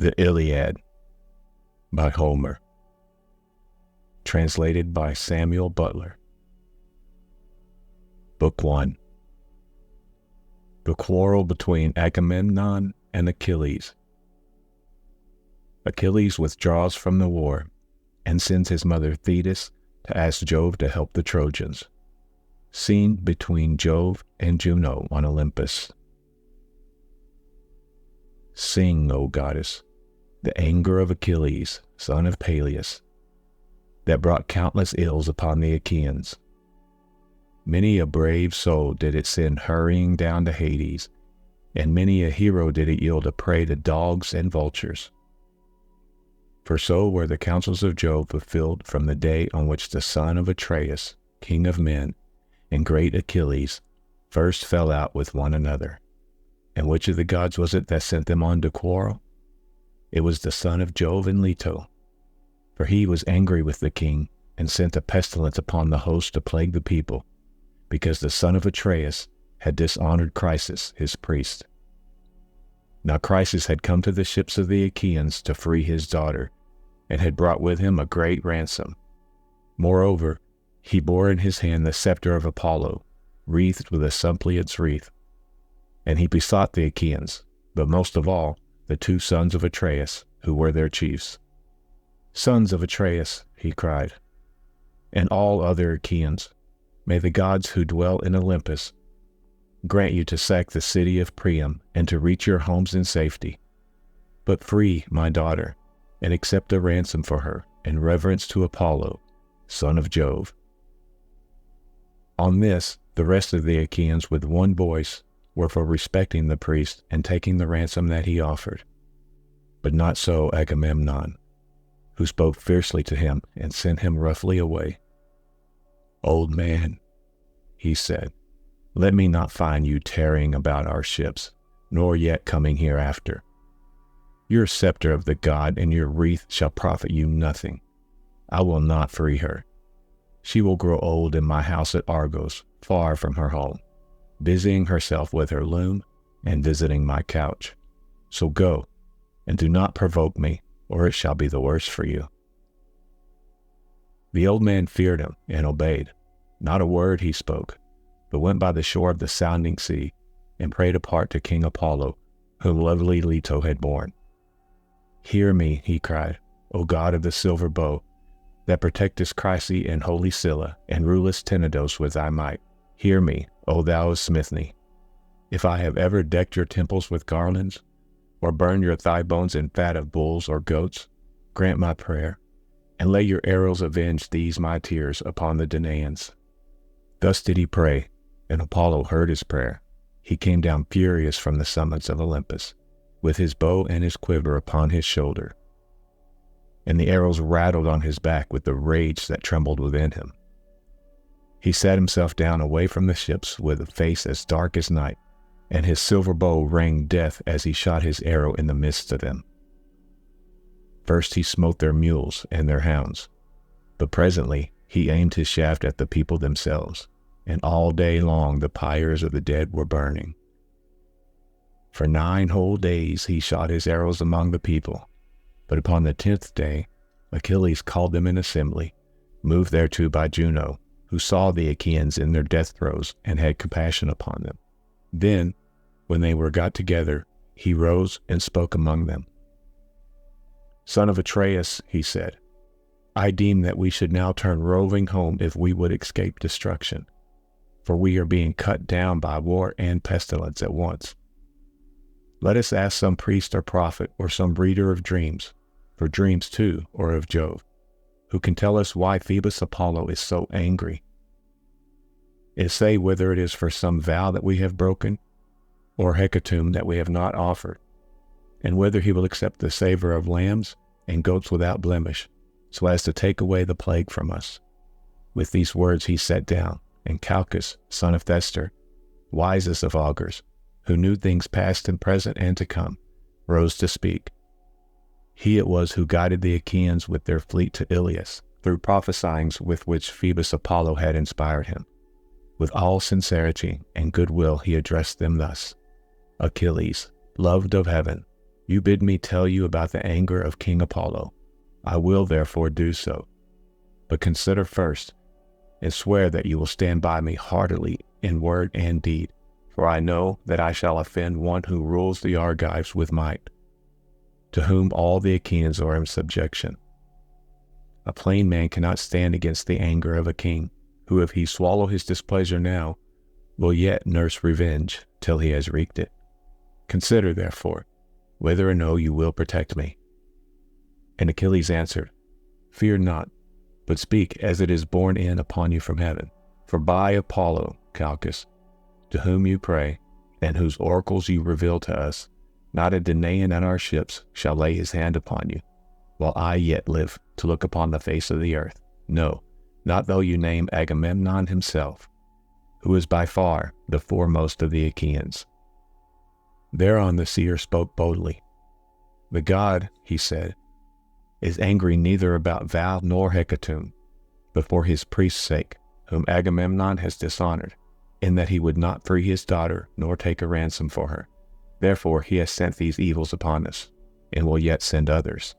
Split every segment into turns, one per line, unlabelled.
The Iliad by Homer. Translated by Samuel Butler. Book 1. The quarrel between Agamemnon and Achilles. Achilles withdraws from the war and sends his mother Thetis to ask Jove to help the Trojans. Scene between Jove and Juno on Olympus. Sing, O goddess, the anger of Achilles, son of Peleus, that brought countless ills upon the Achaeans. Many a brave soul did it send hurrying down to Hades, and many a hero did it yield a prey to dogs and vultures. For so were the counsels of Jove fulfilled from the day on which the son of Atreus, king of men, and great Achilles, first fell out with one another. And which of the gods was it that sent them on to quarrel? It was the son of Jove and Leto, for he was angry with the king and sent a pestilence upon the host to plague the people, because the son of Atreus had dishonored Chryses, his priest. Now Chryses had come to the ships of the Achaeans to free his daughter, and had brought with him a great ransom. Moreover, he bore in his hand the scepter of Apollo, wreathed with a Suppliant's wreath. And he besought the Achaeans, but most of all, the two sons of Atreus, who were their chiefs. Sons of Atreus, he cried, and all other Achaeans, may the gods who dwell in Olympus grant you to sack the city of Priam and to reach your homes in safety. But free my daughter, and accept a ransom for her in reverence to Apollo, son of Jove. On this, the rest of the Achaeans with one voice were for respecting the priest and taking the ransom that he offered. But not so Agamemnon, who spoke fiercely to him and sent him roughly away. Old man, he said, let me not find you tarrying about our ships, nor yet coming hereafter. Your scepter of the god and your wreath shall profit you nothing. I will not free her. She will grow old in my house at Argos, far from her home, busying herself with her loom and visiting my couch. So go, and do not provoke me, or it shall be the worse for you. The old man feared him and obeyed. Not a word he spoke, but went by the shore of the sounding sea and prayed apart to King Apollo, whom lovely Leto had borne. Hear me, he cried, O god of the silver bow, that protectest Chryse and holy Scylla, and rulest Tenedos with thy might. Hear me, O thou of Smithne. If I have ever decked your temples with garlands, or burned your thigh bones in fat of bulls or goats, grant my prayer, and let your arrows avenge these my tears upon the Danaans. Thus did he pray, and Apollo heard his prayer. He came down furious from the summits of Olympus, with his bow and his quiver upon his shoulder. And the arrows rattled on his back with the rage that trembled within him. He sat himself down away from the ships with a face as dark as night, and his silver bow rang death as he shot his arrow in the midst of them. First he smote their mules and their hounds, but presently he aimed his shaft at the people themselves, and all day long the pyres of the dead were burning. For 9 whole days he shot his arrows among the people, but upon the 10th day Achilles called them in assembly, moved thereto by Juno, who saw the Achaeans in their death throes and had compassion upon them. Then, when they were got together, he rose and spoke among them. Son of Atreus, he said, I deem that we should now turn roving home if we would escape destruction, for we are being cut down by war and pestilence at once. Let us ask some priest or prophet or some reader of dreams, for dreams too are of Jove, who can tell us why Phoebus Apollo is so angry. And say whether it is for some vow that we have broken, or hecatomb that we have not offered, and whether he will accept the savor of lambs and goats without blemish, so as to take away the plague from us. With these words he sat down, and Calchas, son of Thestor, wisest of augurs, who knew things past and present and to come, rose to speak. He it was who guided the Achaeans with their fleet to Iliad, through prophesyings with which Phoebus Apollo had inspired him. With all sincerity and goodwill he addressed them thus: Achilles, loved of heaven, You bid me tell you about the anger of King Apollo. I will therefore do so. But consider first, and swear that you will stand by me heartily in word and deed, for I know that I shall offend one who rules the Argives with might, to whom all the Achaeans are in subjection. A plain man cannot stand against the anger of a king, who if he swallow his displeasure now, will yet nurse revenge till he has wreaked it. Consider, therefore, whether or no you will protect me. And Achilles answered, Fear not, but speak as it is borne in upon you from heaven. For by Apollo, Calchas, to whom you pray, and whose oracles you reveal to us, not a Danaan at our ships shall lay his hand upon you, while I yet live to look upon the face of the earth. No, not though you name Agamemnon himself, who is by far the foremost of the Achaeans. Thereon the seer spoke boldly. The god, he said, is angry neither about vow nor hecatomb, but for his priest's sake, whom Agamemnon has dishonored, in that he would not free his daughter nor take a ransom for her. Therefore he has sent these evils upon us, and will yet send others.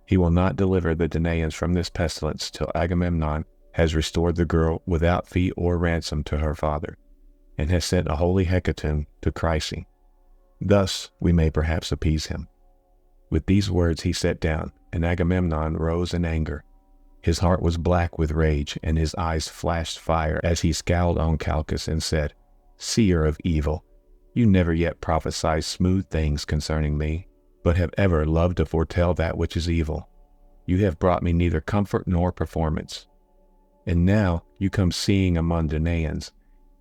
He will not deliver the Danaans from this pestilence till Agamemnon has restored the girl without fee or ransom to her father, and has sent a holy hecatomb to Chryse. Thus we may perhaps appease him. With these words he sat down, and Agamemnon rose in anger. His heart was black with rage, and his eyes flashed fire as he scowled on Calchas and said, Seer of evil, you never yet prophesied smooth things concerning me, but have ever loved to foretell that which is evil. You have brought me neither comfort nor performance. And now you come seeing among Danaans,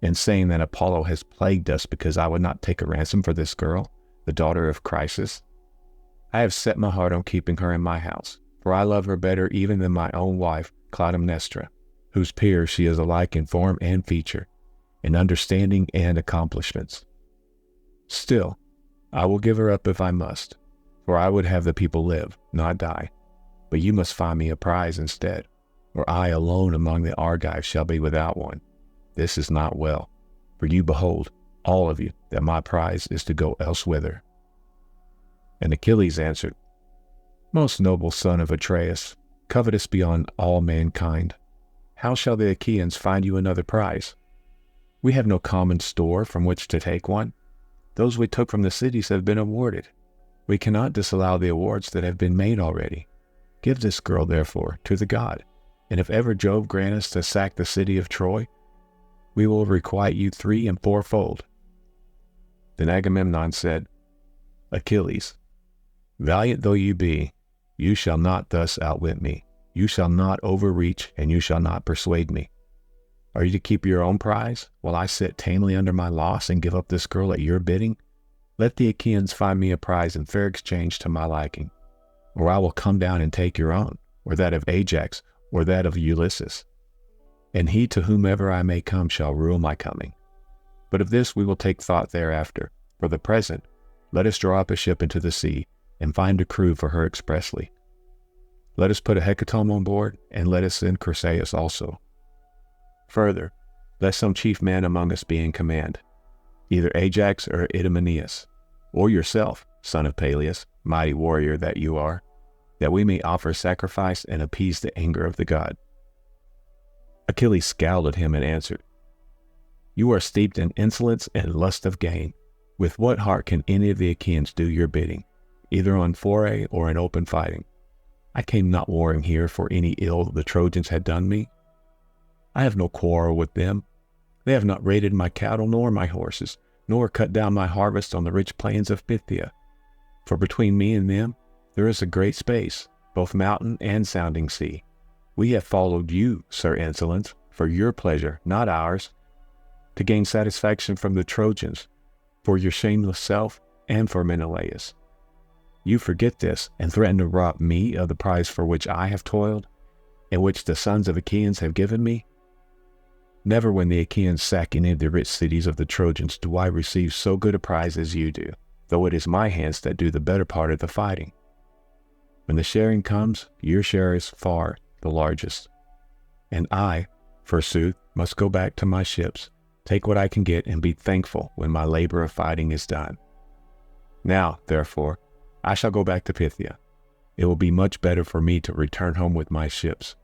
and saying that Apollo has plagued us because I would not take a ransom for this girl, the daughter of Chryses. I have set my heart on keeping her in my house, for I love her better even than my own wife, Clytemnestra, whose peer she is alike in form and feature, in understanding and accomplishments. Still, I will give her up if I must, for I would have the people live, not die. But you must find me a prize instead, or I alone among the Argives shall be without one. This is not well, for you behold, all of you, that my prize is to go elsewhither. And Achilles answered, Most noble son of Atreus, covetous beyond all mankind, how shall the Achaeans find you another prize? We have no common store from which to take one. Those we took from the cities have been awarded. We cannot disallow the awards that have been made already. Give this girl, therefore, to the god, and if ever Jove grant us to sack the city of Troy, we will requite you 3- and 4-fold. Then Agamemnon said, Achilles, valiant though you be, you shall not thus outwit me. You shall not overreach, and you shall not persuade me. Are you to keep your own prize, while I sit tamely under my loss and give up this girl at your bidding? Let the Achaeans find me a prize in fair exchange to my liking, or I will come down and take your own, or that of Ajax, or that of Ulysses. And he to whomever I may come shall rule my coming. But of this we will take thought thereafter. For the present, let us draw up a ship into the sea, and find a crew for her expressly. Let us put a hecatomb on board, and let us send Chryseis also. Further, let some chief man among us be in command, either Ajax or Idomeneus, or yourself, son of Peleus, mighty warrior that you are, that we may offer sacrifice and appease the anger of the god. Achilles scowled at him and answered, You are steeped in insolence and lust of gain. With what heart can any of the Achaeans do your bidding, either on foray or in open fighting? I came not warring here for any ill the Trojans had done me. I have no quarrel with them. They have not raided my cattle nor my horses, nor cut down my harvest on the rich plains of Phthia. For between me and them there is a great space, both mountain and sounding sea. We have followed you, Sir Insolence, for your pleasure, not ours, to gain satisfaction from the Trojans, for your shameless self and for Menelaus. You forget this, and threaten to rob me of the prize for which I have toiled, and which the sons of Achaeans have given me? Never when the Achaeans sack any of the rich cities of the Trojans do I receive so good a prize as you do, though it is my hands that do the better part of the fighting. When the sharing comes, your share is far the largest. And I, forsooth, must go back to my ships, take what I can get, and be thankful when my labor of fighting is done. Now, therefore, I shall go back to Phthia. It will be much better for me to return home with my ships,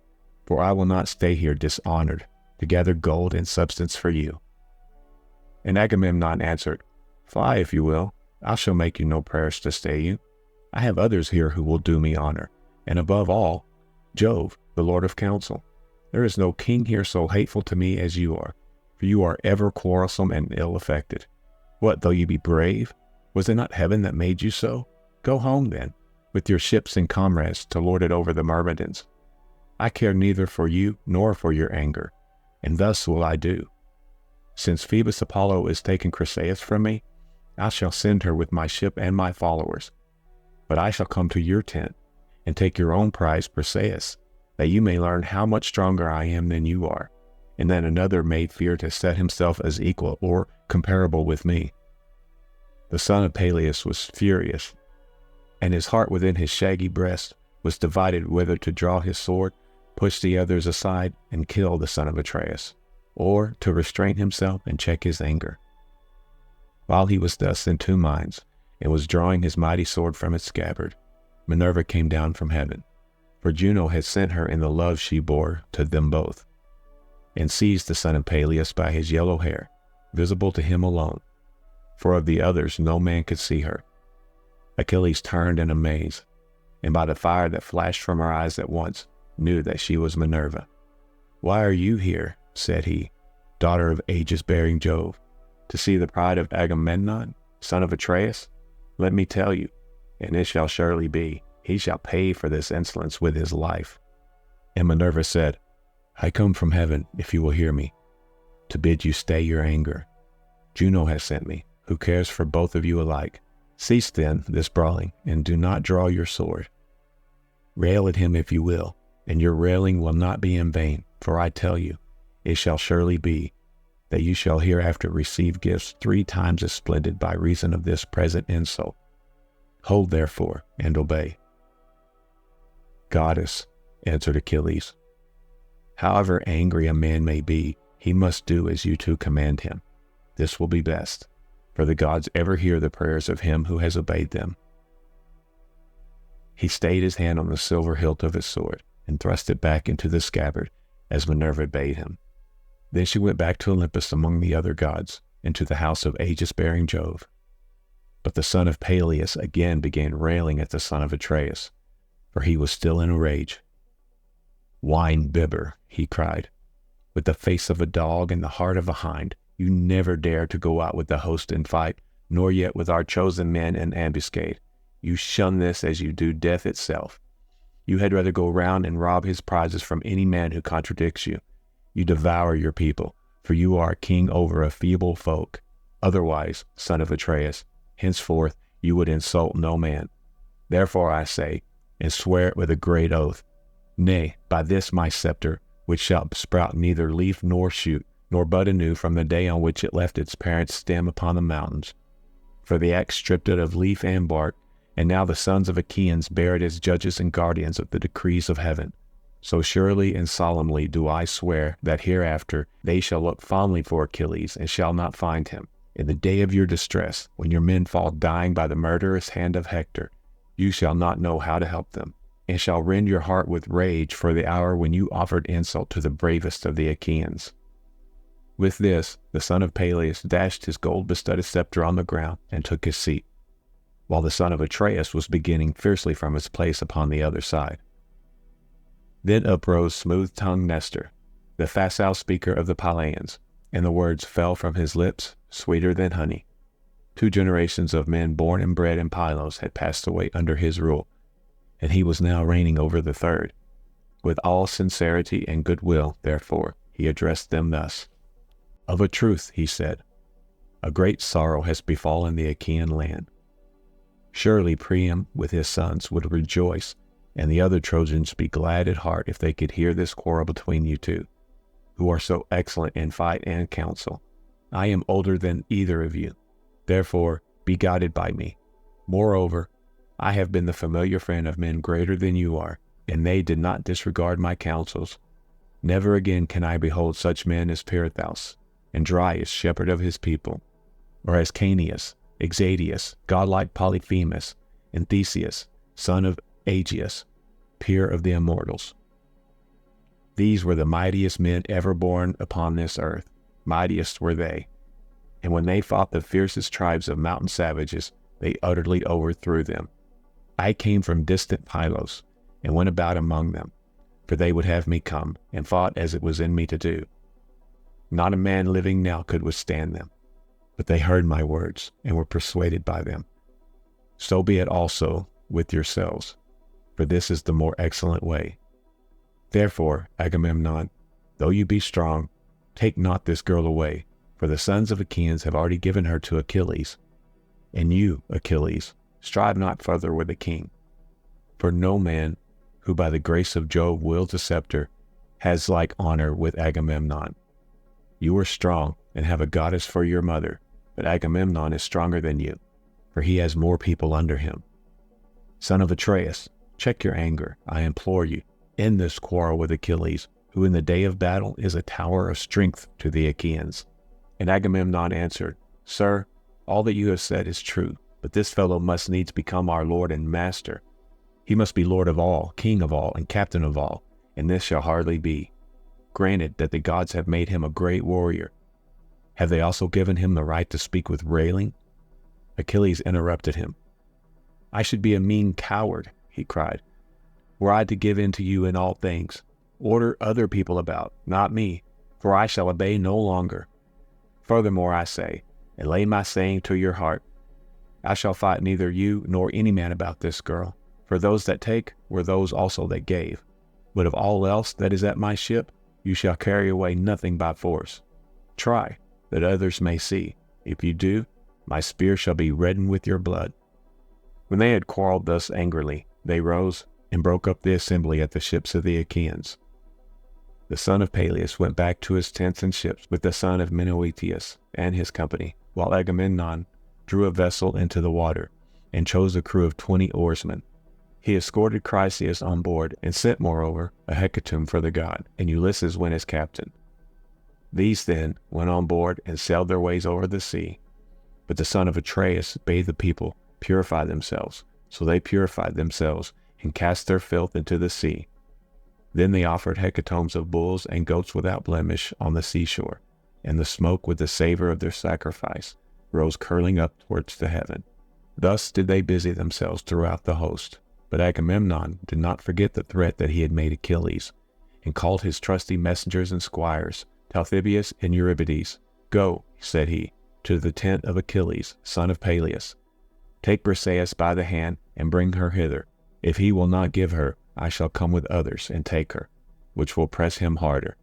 for I will not stay here dishonored to gather gold and substance for you." And Agamemnon answered, "Fly if you will. I shall make you no prayers to stay you. I have others here who will do me honor, and above all, Jove, the Lord of counsel. There is no king here so hateful to me as you are, for you are ever quarrelsome and ill-affected. What, though you be brave? Was it not heaven that made you so? Go home then, with your ships and comrades, to lord it over the Myrmidons. I care neither for you nor for your anger, and thus will I do. Since Phoebus Apollo is taking Chryseis from me, I shall send her with my ship and my followers. But I shall come to your tent, and take your own prize Chryseis, that you may learn how much stronger I am than you are, and that another may fear to set himself as equal or comparable with me." The son of Peleus was furious, and his heart within his shaggy breast was divided whether to draw his sword, push the others aside, and kill the son of Atreus, or to restrain himself and check his anger. While he was thus in two minds, and was drawing his mighty sword from its scabbard, Minerva came down from heaven, for Juno had sent her in the love she bore to them both, and seized the son of Peleus by his yellow hair, visible to him alone, for of the others no man could see her. Achilles turned in amaze, and by the fire that flashed from her eyes at once, knew that she was Minerva. "Why are you here," said he, "daughter of aegis-bearing Jove, to see the pride of Agamemnon, son of Atreus? Let me tell you, and it shall surely be, he shall pay for this insolence with his life." And Minerva said, "I come from heaven, if you will hear me, to bid you stay your anger. Juno has sent me, who cares for both of you alike. Cease then this brawling, and do not draw your sword. Rail at him if you will, and your railing will not be in vain, for I tell you, it shall surely be, that you shall hereafter receive gifts 3 times as splendid by reason of this present insult. Hold therefore, and obey." "Goddess," answered Achilles, "however angry a man may be, he must do as you two command him. This will be best, for the gods ever hear the prayers of him who has obeyed them." He stayed his hand on the silver hilt of his sword, and thrust it back into the scabbard, as Minerva bade him. Then she went back to Olympus among the other gods, and to the house of aegis-bearing Jove. But the son of Peleus again began railing at the son of Atreus, for he was still in a rage. "Wine-bibber," he cried, "with the face of a dog and the heart of a hind, you never dare to go out with the host in fight, nor yet with our chosen men in ambuscade. You shun this as you do death itself. You had rather go round and rob his prizes from any man who contradicts you. You devour your people, for you are king over a feeble folk. Otherwise, son of Atreus, henceforth you would insult no man. Therefore I say, and swear it with a great oath, nay, by this my scepter, which shall sprout neither leaf nor shoot, nor bud anew from the day on which it left its parent stem upon the mountains. For the axe stripped it of leaf and bark, and now the sons of Achaeans bear it as judges and guardians of the decrees of heaven. So surely and solemnly do I swear that hereafter they shall look fondly for Achilles and shall not find him. In the day of your distress, when your men fall dying by the murderous hand of Hector, you shall not know how to help them, and shall rend your heart with rage for the hour when you offered insult to the bravest of the Achaeans." With this, the son of Peleus dashed his gold-bestudded scepter on the ground and took his seat, while the son of Atreus was beginning fiercely from his place upon the other side. Then uprose smooth-tongued Nestor, the facile speaker of the Pylians, and the words fell from his lips sweeter than honey. 2 generations of men born and bred in Pylos had passed away under his rule, and he was now reigning over the 3rd. With all sincerity and goodwill, therefore, he addressed them thus. "Of a truth," he said, "a great sorrow has befallen the Achaean land. Surely Priam with his sons would rejoice, and the other Trojans be glad at heart if they could hear this quarrel between you two, who are so excellent in fight and counsel. I am older than either of you, therefore be guided by me. Moreover, I have been the familiar friend of men greater than you are, and they did not disregard my counsels. Never again can I behold such men as Pirithous, and Dryas, shepherd of his people, or as Caeneus, Exadius, godlike Polyphemus, and Theseus, son of Aegeus, peer of the immortals. These were the mightiest men ever born upon this earth. Mightiest were they. And when they fought the fiercest tribes of mountain savages, they utterly overthrew them. I came from distant Pylos, and went about among them, for they would have me come, and fought as it was in me to do. Not a man living now could withstand them. But they heard my words, and were persuaded by them. So be it also with yourselves, for this is the more excellent way. Therefore, Agamemnon, though you be strong, take not this girl away, for the sons of Achaeans have already given her to Achilles. And you, Achilles, strive not further with the king. For no man, who by the grace of Jove wields a scepter, has like honor with Agamemnon. You are strong, and have a goddess for your mother, but Agamemnon is stronger than you, for he has more people under him. Son of Atreus, check your anger, I implore you. End this quarrel with Achilles, who in the day of battle is a tower of strength to the Achaeans. And Agamemnon answered, Sir, all that you have said is true, but this fellow must needs become our lord and master. He must be lord of all, king of all, and captain of all, and this shall hardly be. Granted that the gods have made him a great warrior. Have they also given him the right to speak with railing? Achilles interrupted him. I should be a mean coward, he cried, were I to give in to you in all things. Order other people about, not me, for I shall obey no longer. Furthermore I say, and lay my saying to your heart, I shall fight neither you nor any man about this girl, for those that take were those also that gave. But of all else that is at my ship, you shall carry away nothing by force. Try, that others may see. If you do, my spear shall be reddened with your blood. When they had quarreled thus angrily, they rose and broke up the assembly at the ships of the Achaeans. The son of Peleus went back to his tents and ships with the son of Menoetius and his company, while Agamemnon drew a vessel into the water, and chose a crew of 20 oarsmen. He escorted Chryseis on board, and sent moreover a hecatomb for the god, and Ulysses went as captain. These then went on board and sailed their ways over the sea. But the son of Atreus bade the people purify themselves. So they purified themselves, and cast their filth into the sea. Then they offered hecatombs of bulls and goats without blemish on the seashore, and the smoke with the savor of their sacrifice rose curling up towards the heaven. Thus did they busy themselves throughout the host. But Agamemnon did not forget the threat that he had made Achilles, and called his trusty messengers and squires, Talthybius and Eurybides. Go, said he, to the tent of Achilles, son of Peleus. Take Briseis by the hand, and bring her hither. If he will not give her, I shall come with others and take her, which will press him harder.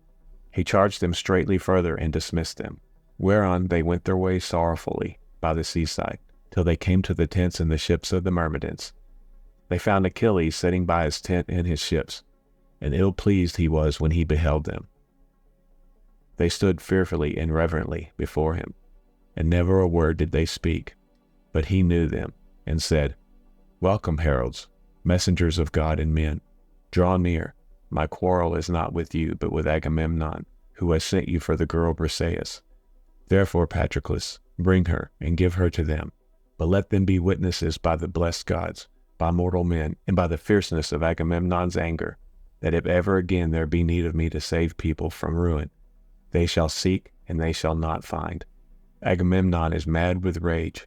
He charged them straightly further, and dismissed them. Whereon they went their way sorrowfully by the seaside, till they came to the tents and the ships of the Myrmidons. They found Achilles sitting by his tent and his ships, and ill-pleased he was when he beheld them. They stood fearfully and reverently before him, and never a word did they speak. But he knew them, and said, Welcome, heralds, messengers of God and men. Draw near. My quarrel is not with you, but with Agamemnon, who has sent you for the girl Briseis. Therefore, Patroclus, bring her, and give her to them. But let them be witnesses by the blessed gods, by mortal men, and by the fierceness of Agamemnon's anger, that if ever again there be need of me to save people from ruin, they shall seek, and they shall not find. Agamemnon is mad with rage,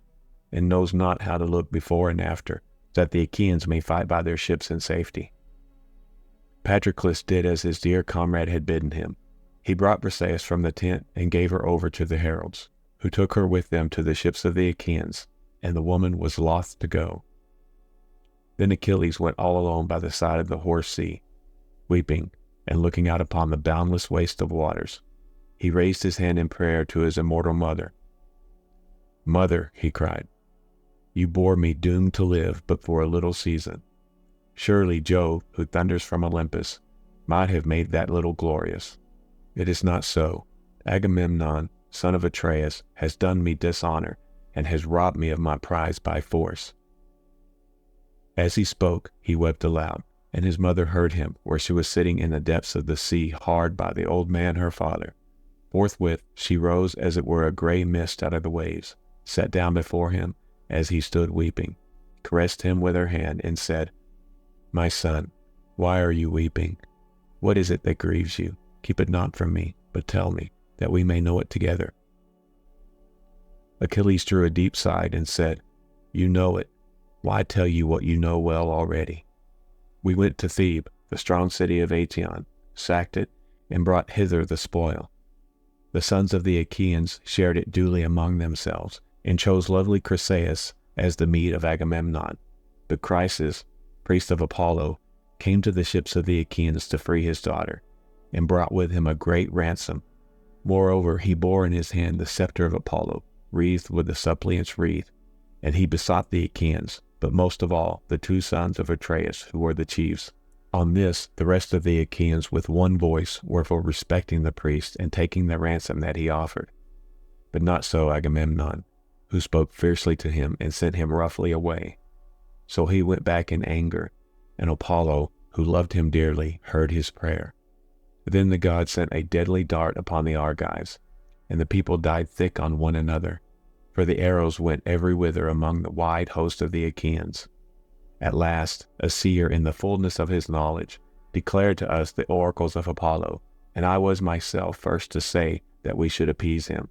and knows not how to look before and after, that the Achaeans may fight by their ships in safety. Patroclus did as his dear comrade had bidden him. He brought Briseis from the tent, and gave her over to the heralds, who took her with them to the ships of the Achaeans, and the woman was loth to go. Then Achilles went all alone by the side of the hoarse sea, weeping, and looking out upon the boundless waste of waters. He raised his hand in prayer to his immortal mother. Mother, he cried, you bore me doomed to live but for a little season. Surely Jove, who thunders from Olympus, might have made that little glorious. It is not so. Agamemnon, son of Atreus, has done me dishonor, and has robbed me of my prize by force. As he spoke, he wept aloud, and his mother heard him, where she was sitting in the depths of the sea hard by the old man her father. Forthwith she rose as it were a gray mist out of the waves, sat down before him, as he stood weeping, caressed him with her hand, and said, "My son, why are you weeping? What is it that grieves you? Keep it not from me, but tell me, that we may know it together." Achilles drew a deep sigh and said, "You know it. Why tell you what you know well already? We went to Thebes, the strong city of Aetion, sacked it, and brought hither the spoil. The sons of the Achaeans shared it duly among themselves, and chose lovely Chryseis as the meat of Agamemnon. But Chryses, priest of Apollo, came to the ships of the Achaeans to free his daughter, and brought with him a great ransom. Moreover, he bore in his hand the scepter of Apollo, wreathed with the suppliant's wreath, and he besought the Achaeans, but most of all the 2 sons of Atreus, who were the chiefs. On this, the rest of the Achaeans with one voice were for respecting the priest and taking the ransom that he offered. But not so Agamemnon, who spoke fiercely to him and sent him roughly away. So he went back in anger, and Apollo, who loved him dearly, heard his prayer. Then the god sent a deadly dart upon the Argives, and the people died thick on one another, for the arrows went every whither among the wide host of the Achaeans. At last, a seer in the fullness of his knowledge declared to us the oracles of Apollo, and I was myself first to say that we should appease him.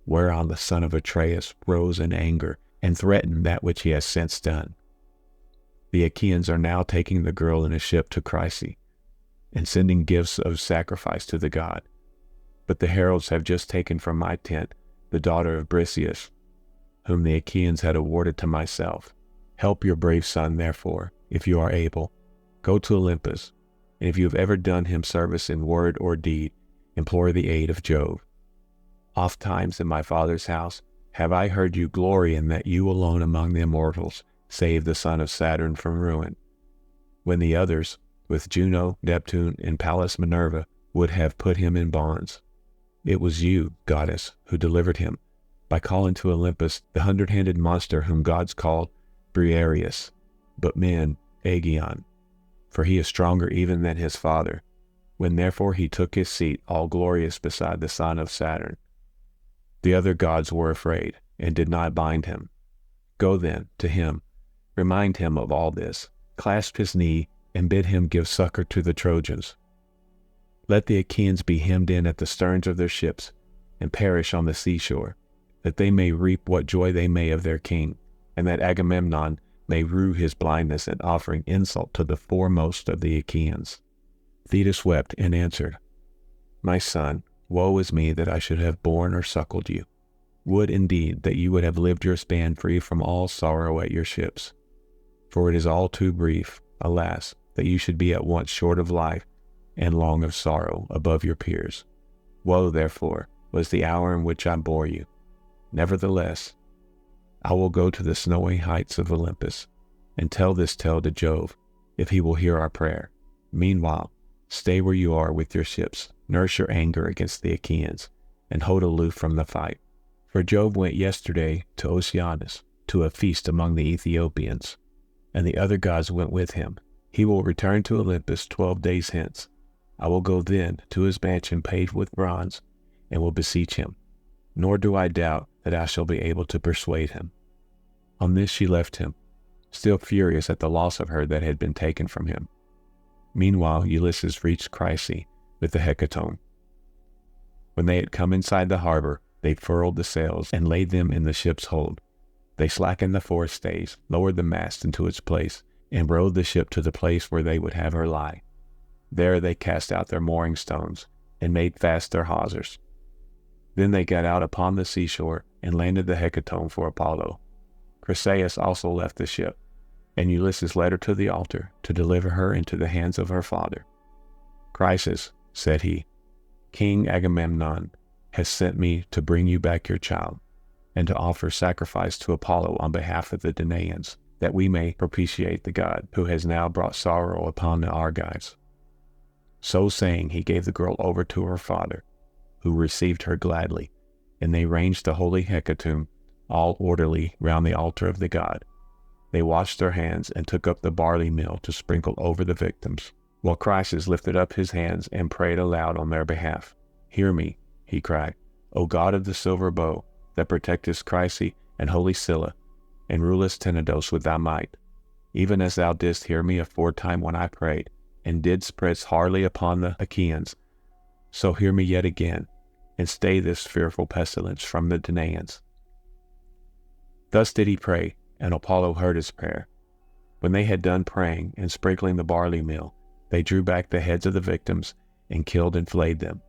Whereon the son of Atreus rose in anger and threatened that which he has since done. The Achaeans are now taking the girl in a ship to Chryse, and sending gifts of sacrifice to the god. But the heralds have just taken from my tent the daughter of Briseis, whom the Achaeans had awarded to myself. Help your brave son, therefore, if you are able. Go to Olympus, and if you have ever done him service in word or deed, implore the aid of Jove. Ofttimes in my father's house have I heard you glory in that you alone among the immortals saved the son of Saturn from ruin, when the others, with Juno, Neptune, and Pallas Minerva, would have put him in bonds. It was you, goddess, who delivered him, by calling to Olympus the 100-handed monster whom gods called Briareus, but men Aegeon, for he is stronger even than his father, when therefore he took his seat all glorious beside the son of Saturn. The other gods were afraid, and did not bind him. Go then to him, remind him of all this, clasp his knee, and bid him give succor to the Trojans. Let the Achaeans be hemmed in at the sterns of their ships, and perish on the seashore, that they may reap what joy they may of their king, and that Agamemnon may rue his blindness in offering insult to the foremost of the Achaeans. Thetis wept and answered, My son, woe is me that I should have borne or suckled you. Would indeed that you would have lived your span free from all sorrow at your ships. For it is all too brief, alas, that you should be at once short of life and long of sorrow above your peers. Woe, therefore, was the hour in which I bore you. Nevertheless, I will go to the snowy heights of Olympus, and tell this tale to Jove, if he will hear our prayer. Meanwhile, stay where you are with your ships, nurse your anger against the Achaeans, and hold aloof from the fight. For Jove went yesterday to Oceanus, to a feast among the Ethiopians, and the other gods went with him. He will return to Olympus 12 days hence. I will go then to his mansion paved with bronze, and will beseech him, nor do I doubt that I shall be able to persuade him. On this she left him, still furious at the loss of her that had been taken from him. Meanwhile Ulysses reached Chryse with the hecatomb. When they had come inside the harbor, they furled the sails and laid them in the ship's hold. They slackened the forestays, lowered the mast into its place, and rowed the ship to the place where they would have her lie. There they cast out their mooring stones, and made fast their hawsers. Then they got out upon the seashore, and landed the hecatomb for Apollo. Chryseis also left the ship, and Ulysses led her to the altar, to deliver her into the hands of her father. Chryses, said he, King Agamemnon has sent me to bring you back your child, and to offer sacrifice to Apollo on behalf of the Danaans, that we may propitiate the god, who has now brought sorrow upon the Argives. So saying, he gave the girl over to her father, who received her gladly, and they ranged the holy hecatomb, all orderly, round the altar of the god. They washed their hands, and took up the barley meal to sprinkle over the victims, while Chryses lifted up his hands and prayed aloud on their behalf. Hear me, he cried, O god of the silver bow, that protectest Chryse and holy Scylla. and rulest Tenedos with thy might, even as thou didst hear me aforetime when I prayed, and didst spread hardly upon the Achaeans. So hear me yet again, and stay this fearful pestilence from the Danaans. Thus did he pray, and Apollo heard his prayer. When they had done praying and sprinkling the barley meal, they drew back the heads of the victims, and killed and flayed them.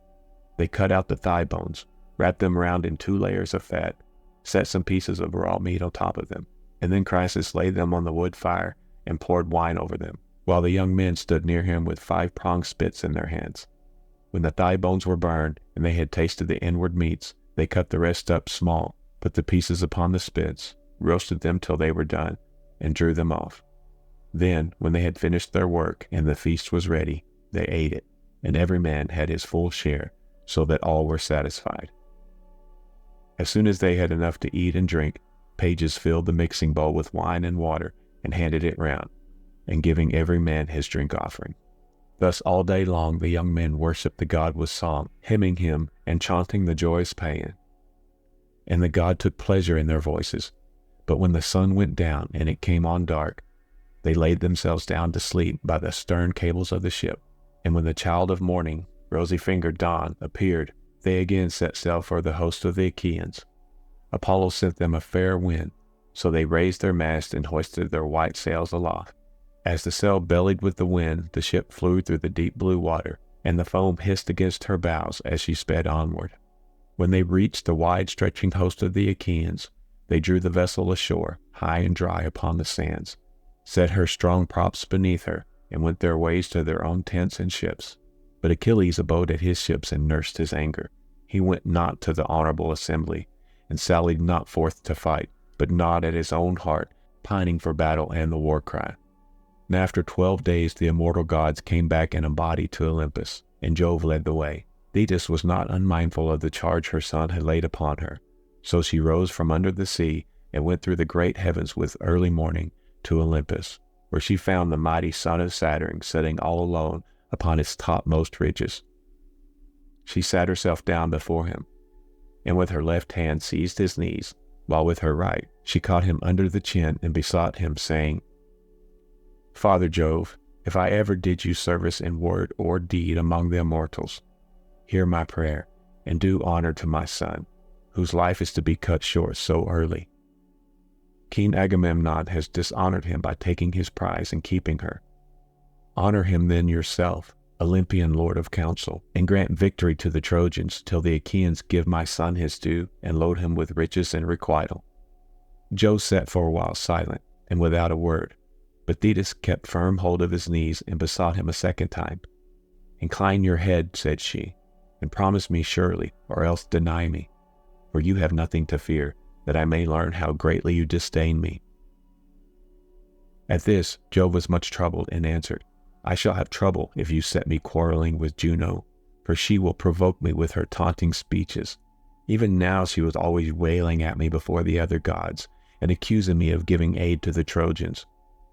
They cut out the thigh bones, wrapped them round in 2 layers of fat, set some pieces of raw meat on top of them, and then Chryses laid them on the wood fire and poured wine over them, while the young men stood near him with 5-pronged spits in their hands. When the thigh bones were burned, and they had tasted the inward meats, they cut the rest up small, put the pieces upon the spits, roasted them till they were done, and drew them off. Then, when they had finished their work, and the feast was ready, they ate it, and every man had his full share, so that all were satisfied. As soon as they had enough to eat and drink, pages filled the mixing bowl with wine and water, and handed it round, and giving every man his drink offering. Thus all day long the young men worshipped the god with song, hymning him and chanting the joyous paean. And the god took pleasure in their voices. But when the sun went down and it came on dark, they laid themselves down to sleep by the stern cables of the ship. And when the child of morning, rosy-fingered Dawn, appeared, they again set sail for the host of the Achaeans. Apollo sent them a fair wind, so they raised their mast and hoisted their white sails aloft. As the sail bellied with the wind, the ship flew through the deep blue water, and the foam hissed against her bows as she sped onward. When they reached the wide-stretching host of the Achaeans, they drew the vessel ashore, high and dry upon the sands, set her strong props beneath her, and went their ways to their own tents and ships. But Achilles abode at his ships and nursed his anger. He went not to the honorable assembly, and sallied not forth to fight, but gnawed at his own heart, pining for battle and the war cry. And after 12 days the immortal gods came back in a body to Olympus, and Jove led the way. Thetis was not unmindful of the charge her son had laid upon her. So she rose from under the sea, and went through the great heavens with early morning to Olympus, where she found the mighty son of Saturn sitting all alone upon its topmost ridges. She sat herself down before him, and with her left hand seized his knees, while with her right she caught him under the chin and besought him, saying, Father Jove, if I ever did you service in word or deed among the immortals, hear my prayer, and do honor to my son, whose life is to be cut short so early. King Agamemnon has dishonored him by taking his prize and keeping her. Honor him then yourself, Olympian lord of counsel, and grant victory to the Trojans till the Achaeans give my son his due and load him with riches and requital. Jove sat for a while silent and without a word, but Thetis kept firm hold of his knees and besought him a second time. Incline your head, said she, and promise me surely, or else deny me, for you have nothing to fear, that I may learn how greatly you disdain me. At this, Jove was much troubled and answered, I shall have trouble if you set me quarreling with Juno, for she will provoke me with her taunting speeches. Even now she was always wailing at me before the other gods, and accusing me of giving aid to the Trojans.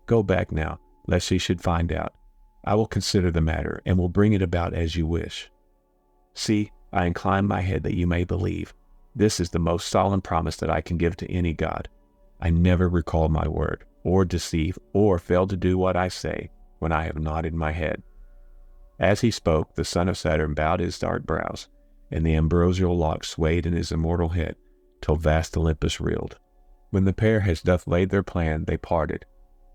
Go back now, lest she should find out. I will consider the matter, and will bring it about as you wish. See, I incline my head that you may believe. This is the most solemn promise that I can give to any god. I never recall my word, or deceive, or fail to do what I say, when I have nodded my head. As he spoke, the son of Saturn bowed his dark brows, and the ambrosial locks swayed in his immortal head, till vast Olympus reeled. When the pair had thus laid their plan, they parted,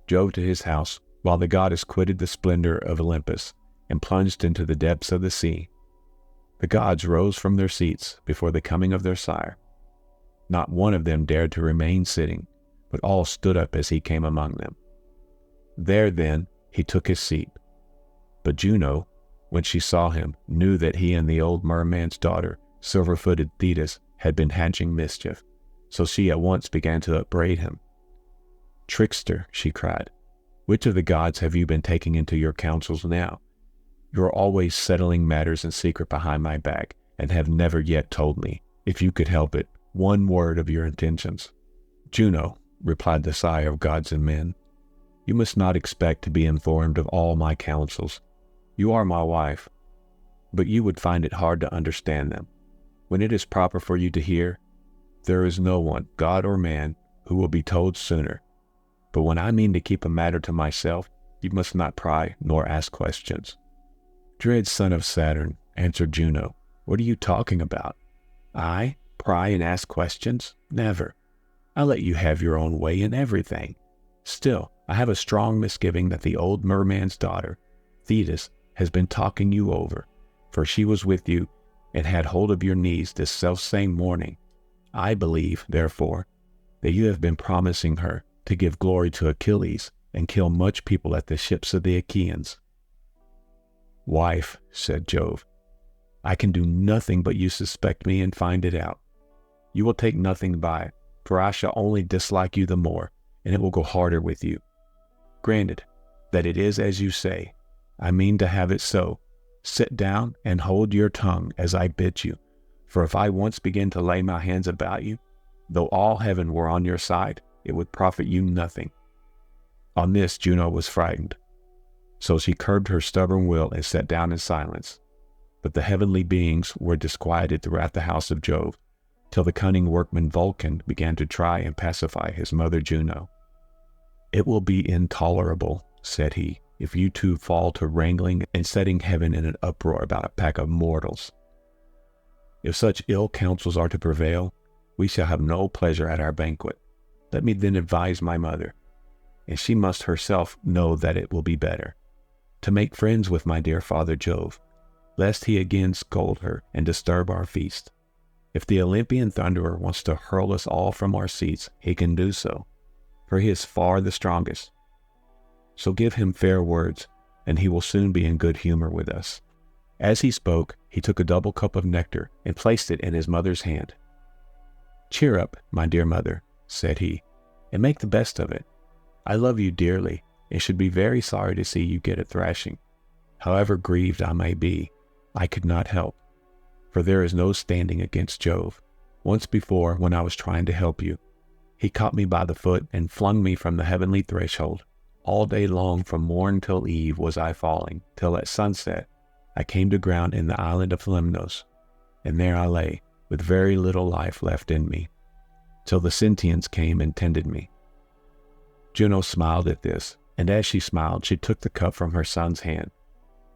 Jove to his house, while the goddess quitted the splendor of Olympus, and plunged into the depths of the sea. The gods rose from their seats before the coming of their sire. Not one of them dared to remain sitting, but all stood up as he came among them. There then he took his seat. But Juno, when she saw him, knew that he and the old merman's daughter, silver-footed Thetis, had been hatching mischief, so she at once began to upbraid him. Trickster, she cried, which of the gods have you been taking into your counsels now? You are always settling matters in secret behind my back, and have never yet told me, if you could help it, one word of your intentions. Juno, replied the sire of gods and men, you must not expect to be informed of all my counsels. You are my wife, but you would find it hard to understand them. When it is proper for you to hear, there is no one, god or man, who will be told sooner. But when I mean to keep a matter to myself, you must not pry nor ask questions." "Dread son of Saturn," answered Juno, "what are you talking about? I pry and ask questions? Never. I let you have your own way in everything. Still, I have a strong misgiving that the old merman's daughter, Thetis, has been talking you over, for she was with you and had hold of your knees this selfsame morning. I believe, therefore, that you have been promising her to give glory to Achilles and kill much people at the ships of the Achaeans." "Wife," said Jove, "I can do nothing but you suspect me and find it out. You will take nothing by it, for I shall only dislike you the more, and it will go harder with you. Granted that it is as you say, I mean to have it so. Sit down and hold your tongue as I bid you, for if I once begin to lay my hands about you, though all heaven were on your side, it would profit you nothing." On this Juno was frightened, so she curbed her stubborn will and sat down in silence. But the heavenly beings were disquieted throughout the house of Jove, till the cunning workman Vulcan began to try and pacify his mother Juno. "It will be intolerable," said he, "if you two fall to wrangling and setting heaven in an uproar about a pack of mortals. If such ill counsels are to prevail, we shall have no pleasure at our banquet. Let me then advise my mother, and she must herself know that it will be better, to make friends with my dear father Jove, lest he again scold her and disturb our feast. If the Olympian thunderer wants to hurl us all from our seats, he can do so, for he is far the strongest. So give him fair words, and he will soon be in good humor with us." As he spoke, he took a double cup of nectar and placed it in his mother's hand. "Cheer up, my dear mother," said he, "and make the best of it. I love you dearly, and should be very sorry to see you get a thrashing. However grieved I may be, I could not help, for there is no standing against Jove. Once before, when I was trying to help you, he caught me by the foot and flung me from the heavenly threshold. All day long from morn till eve was I falling, till at sunset I came to ground in the island of Lemnos, and there I lay, with very little life left in me, till the Sintians came and tended me." Juno smiled at this, and as she smiled, she took the cup from her son's hand.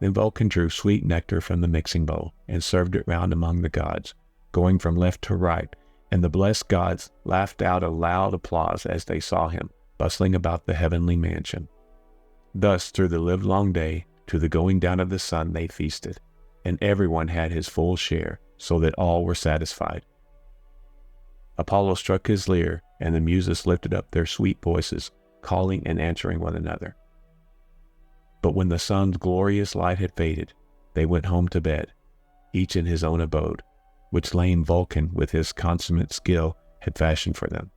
Then Vulcan drew sweet nectar from the mixing bowl and served it round among the gods, going from left to right, and the blessed gods laughed out a loud applause as they saw him bustling about the heavenly mansion. Thus, through the livelong day, to the going down of the sun they feasted, and everyone had his full share, so that all were satisfied. Apollo struck his lyre, and the Muses lifted up their sweet voices, calling and answering one another. But when the sun's glorious light had faded, they went home to bed, each in his own abode, which lame Vulcan, with his consummate skill, had fashioned for them.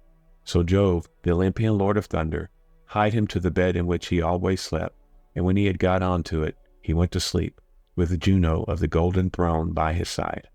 So Jove, the Olympian lord of thunder, hied him to the bed in which he always slept, and when he had got on to it, he went to sleep, with Juno of the golden throne by his side.